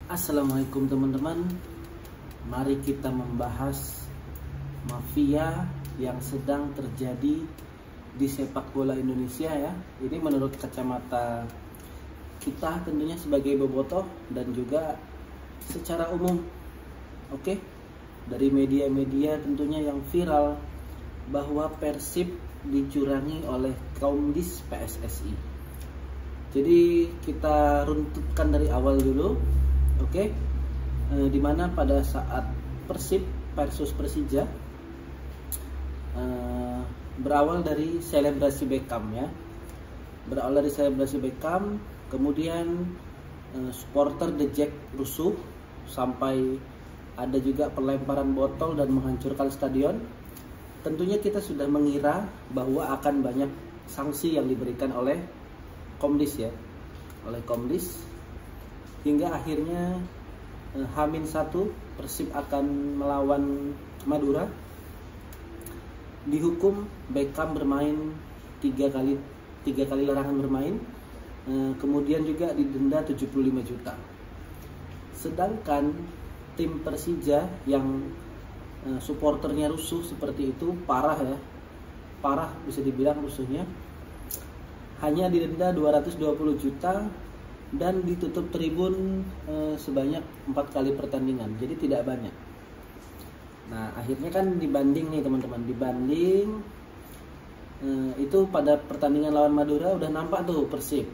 Assalamualaikum teman-teman. Mari kita membahas mafia yang sedang terjadi di sepak bola Indonesia ya. Ini menurut kacamata kita tentunya sebagai bobotoh dan juga secara umum. Oke. Dari media-media tentunya yang viral bahwa Persib dicurangi oleh Komdis PSSI. Jadi kita runtutkan dari awal dulu. Oke, dimana pada saat Persib versus Persija berawal dari selebrasi Beckham ya, kemudian supporter The Jack rusuh sampai ada juga pelemparan botol dan menghancurkan stadion. Tentunya kita sudah mengira bahwa akan banyak sanksi yang diberikan oleh Komdis ya, hingga akhirnya H-1 Persib akan melawan Madura. Dihukum Beckham bermain 3 kali larangan bermain, kemudian juga didenda 75 juta. Sedangkan tim Persija yang supporternya rusuh seperti itu, parah bisa dibilang rusuhnya, hanya didenda 220 juta dan ditutup tribun sebanyak 4 kali pertandingan, jadi tidak banyak. Nah akhirnya kan dibanding nih teman-teman, itu pada pertandingan lawan Madura udah nampak tuh Persib,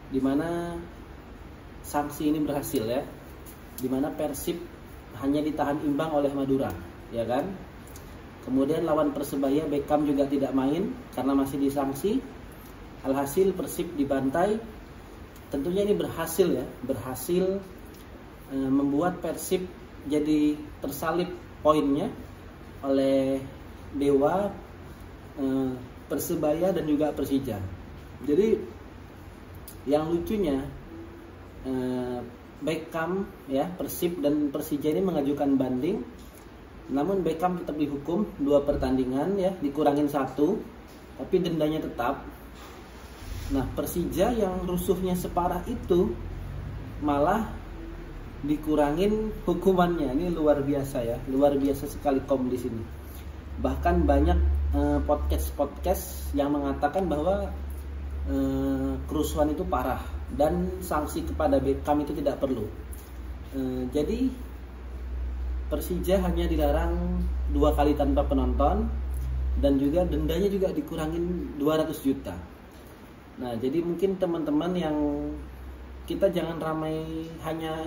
dimana sanksi ini berhasil ya, dimana Persib hanya ditahan imbang oleh Madura ya kan. Kemudian lawan Persebaya Beckham juga tidak main karena masih disanksi. Alhasil Persib dibantai. Tentunya ini berhasil membuat Persib jadi tersalip poinnya oleh Dewa, Persebaya dan juga Persija. Jadi yang lucunya Beckham ya, Persib dan Persija ini mengajukan banding, namun Beckham tetap dihukum 2 pertandingan ya, dikurangin 1, tapi dendanya tetap. Nah Persija yang rusuhnya separah itu malah dikurangin hukumannya. Ini luar biasa ya, luar biasa sekali Komdis ini. Bahkan banyak podcast yang mengatakan bahwa kerusuhan itu parah dan sanksi kepada Beckham itu tidak perlu. Jadi Persija hanya dilarang 2 kali tanpa penonton dan juga dendanya juga dikurangin 200 juta. Nah jadi mungkin teman-teman yang kita jangan ramai hanya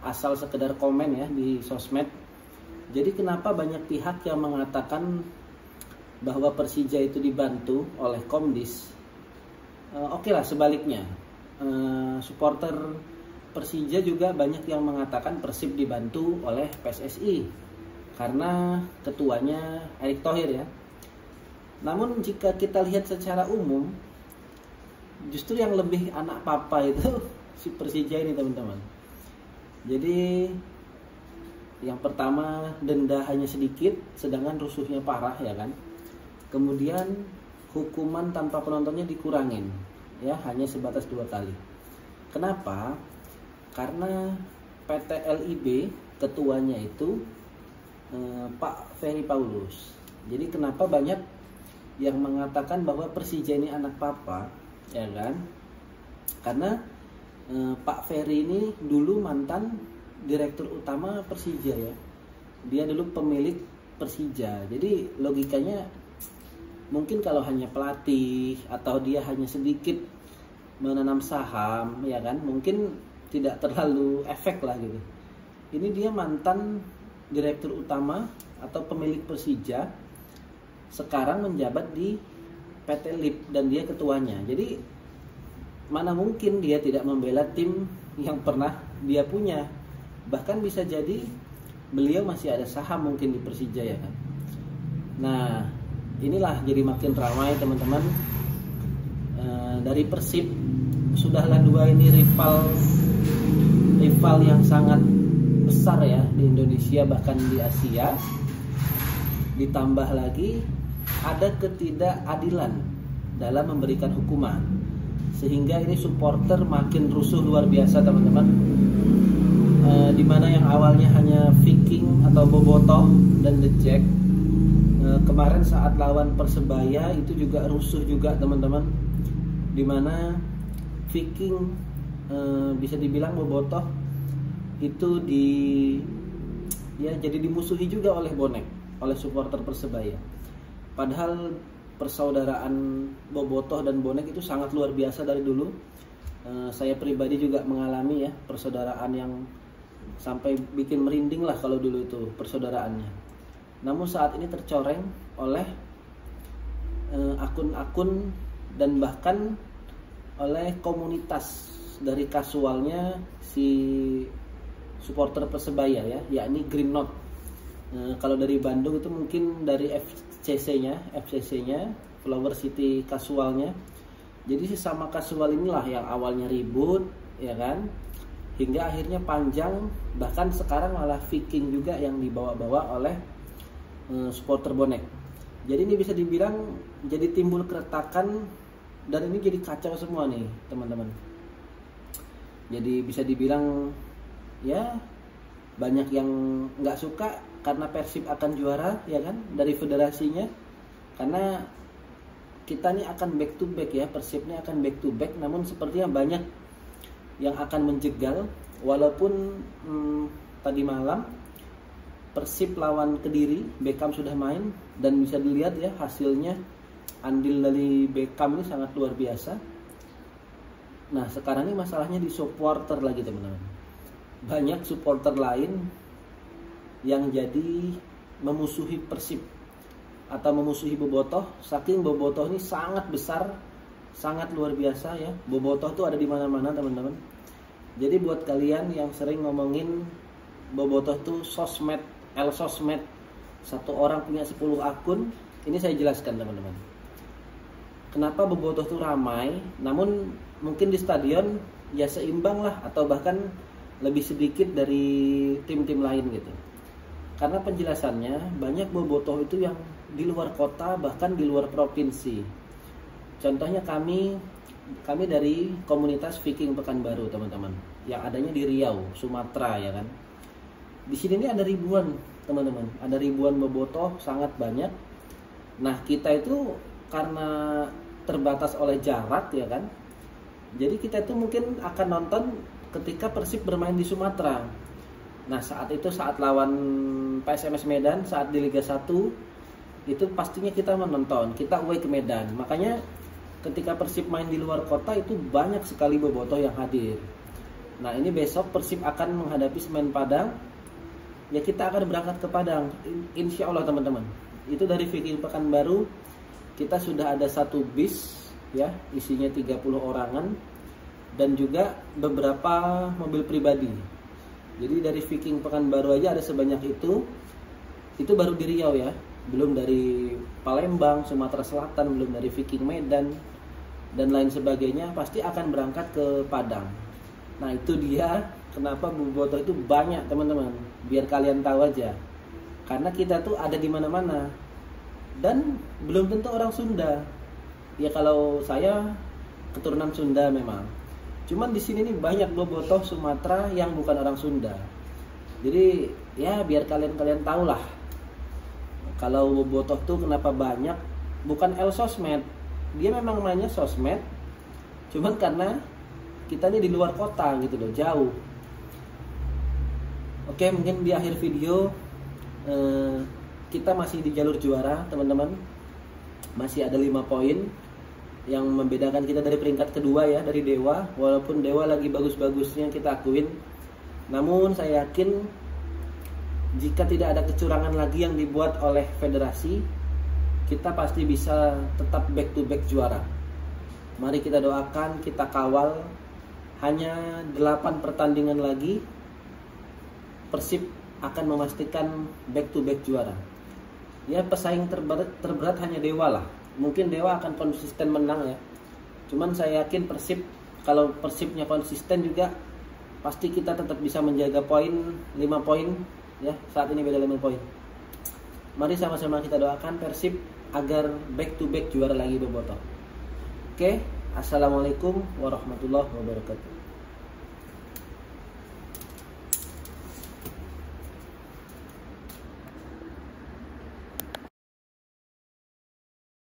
asal sekedar komen ya di sosmed. Jadi kenapa banyak pihak yang mengatakan bahwa Persija itu dibantu oleh Komdis? Oke lah sebaliknya, supporter Persija juga banyak yang mengatakan Persib dibantu oleh PSSI karena ketuanya Erick Thohir ya. Namun jika kita lihat secara umum, justru yang lebih anak papa itu si Persija ini teman-teman. Jadi yang pertama denda hanya sedikit, sedangkan rusuhnya parah ya kan. Kemudian hukuman tanpa penontonnya dikurangin ya, hanya sebatas 2 kali. Kenapa? Karena PT LIB ketuanya itu Pak Ferry Paulus. Jadi kenapa banyak yang mengatakan bahwa Persija ini anak papa ya kan, karena Pak Ferry ini dulu mantan direktur utama Persija ya, dia dulu pemilik Persija. Jadi logikanya mungkin kalau hanya pelatih atau dia hanya sedikit menanam saham ya kan, mungkin tidak terlalu efek lah gitu. Ini dia mantan direktur utama atau pemilik Persija, sekarang menjabat di PT LIB dan dia ketuanya. Jadi mana mungkin dia tidak membela tim yang pernah dia punya. Bahkan bisa jadi beliau masih ada saham mungkin di Persija ya kan. Nah inilah jadi makin ramai teman-teman. Dari Persib sudahlah 2 ini rival yang sangat besar ya di Indonesia bahkan di Asia. Ditambah lagi ada ketidakadilan dalam memberikan hukuman. sehingga ini supporter makin rusuh luar biasa teman-teman. Dimana yang awalnya hanya Viking atau Bobotoh dan The Jack, kemarin saat lawan Persebaya itu juga rusuh juga teman-teman, dimana Viking bisa dibilang Bobotoh itu jadi dimusuhi juga oleh bonek, oleh supporter Persebaya. Padahal persaudaraan Bobotoh dan bonek itu sangat luar biasa dari dulu. Saya pribadi juga mengalami ya persaudaraan yang sampai bikin merinding lah kalau dulu itu persaudaraannya. Namun saat ini tercoreng oleh akun-akun dan bahkan oleh komunitas dari kasualnya si supporter Persebaya ya, yakni Green Note. Kalau dari Bandung itu mungkin dari FCC-nya, Flower City kasualnya. Jadi sesama kasual inilah yang awalnya ribut, ya kan? Hingga akhirnya panjang, bahkan sekarang malah Viking juga yang dibawa-bawa oleh supporter bonek. Jadi ini bisa dibilang jadi timbul keretakan dan ini jadi kacau semua nih teman-teman. Jadi bisa dibilang ya banyak yang nggak suka karena Persib akan juara ya kan dari federasinya, karena kita nih akan back to back ya, Persibnya akan back to back, namun sepertinya banyak yang akan menjegal. Walaupun tadi malam Persib lawan Kediri, Beckham sudah main dan bisa dilihat ya hasilnya, andil dari Beckham ini sangat luar biasa. Nah sekarang ini masalahnya di supporter lagi teman-teman. Banyak supporter lain yang jadi memusuhi Persib atau memusuhi Bobotoh, saking Bobotoh ini sangat besar, sangat luar biasa ya. Bobotoh tuh ada di mana-mana teman-teman. Jadi buat kalian yang sering ngomongin Bobotoh tuh sosmed, sosmed, satu orang punya 10 akun, ini saya jelaskan teman-teman. Kenapa Bobotoh tuh ramai, namun mungkin di stadion ya seimbang lah atau bahkan lebih sedikit dari tim-tim lain gitu. Karena penjelasannya banyak Bobotoh itu yang di luar kota, bahkan di luar provinsi. Contohnya kami dari komunitas Viking Pekanbaru teman-teman, yang adanya di Riau, Sumatera ya kan. Di sini ada ribuan teman-teman, ada ribuan Bobotoh, sangat banyak. Nah kita itu karena terbatas oleh jarak ya kan, jadi kita itu mungkin akan nonton ketika Persib bermain di Sumatera. Nah saat itu saat lawan PSMS Medan saat di Liga 1 itu pastinya kita menonton, kita away ke Medan. Makanya ketika Persib main di luar kota itu banyak sekali Bobotoh yang hadir. Nah ini besok Persib akan menghadapi Semen Padang, ya kita akan berangkat ke Padang insya Allah teman-teman. Itu dari Viking Pekanbaru kita sudah ada satu bis ya, isinya 30 orangan dan juga beberapa mobil pribadi. Jadi dari Viking Pekanbaru aja ada sebanyak itu baru di Riau ya, belum dari Palembang, Sumatera Selatan, belum dari Viking Medan dan lain sebagainya, pasti akan berangkat ke Padang. Nah itu dia kenapa Bobotoh itu banyak teman-teman, biar kalian tahu aja. Karena kita tuh ada di mana-mana dan belum tentu orang Sunda. Ya kalau saya keturunan Sunda memang. Cuman di sini nih banyak Bobotoh Sumatera yang bukan orang Sunda. Jadi ya biar kalian tahu lah. Kalau Bobotoh tuh kenapa banyak, bukan sosmed. Dia memang mainnya sosmed. Cuman karena kita ini di luar kota gitu loh, jauh. Oke, mungkin di akhir video kita masih di jalur juara teman-teman. Masih ada 5 poin yang membedakan kita dari peringkat kedua ya, dari Dewa. Walaupun Dewa lagi bagus-bagusnya kita akuin, namun saya yakin jika tidak ada kecurangan lagi yang dibuat oleh federasi, kita pasti bisa tetap back to back juara. Mari kita doakan, kita kawal. Hanya 8 pertandingan lagi Persib akan memastikan back to back juara. Ya pesaing terberat hanya Dewa lah. Mungkin Dewa akan konsisten menang ya. Cuman saya yakin Persib, kalau Persibnya konsisten juga pasti kita tetap bisa menjaga poin 5 poin ya. Saat ini beda 5 poin. Mari sama-sama kita doakan Persib agar back to back juara lagi Bobotoh. Oke, Assalamualaikum warahmatullahi wabarakatuh.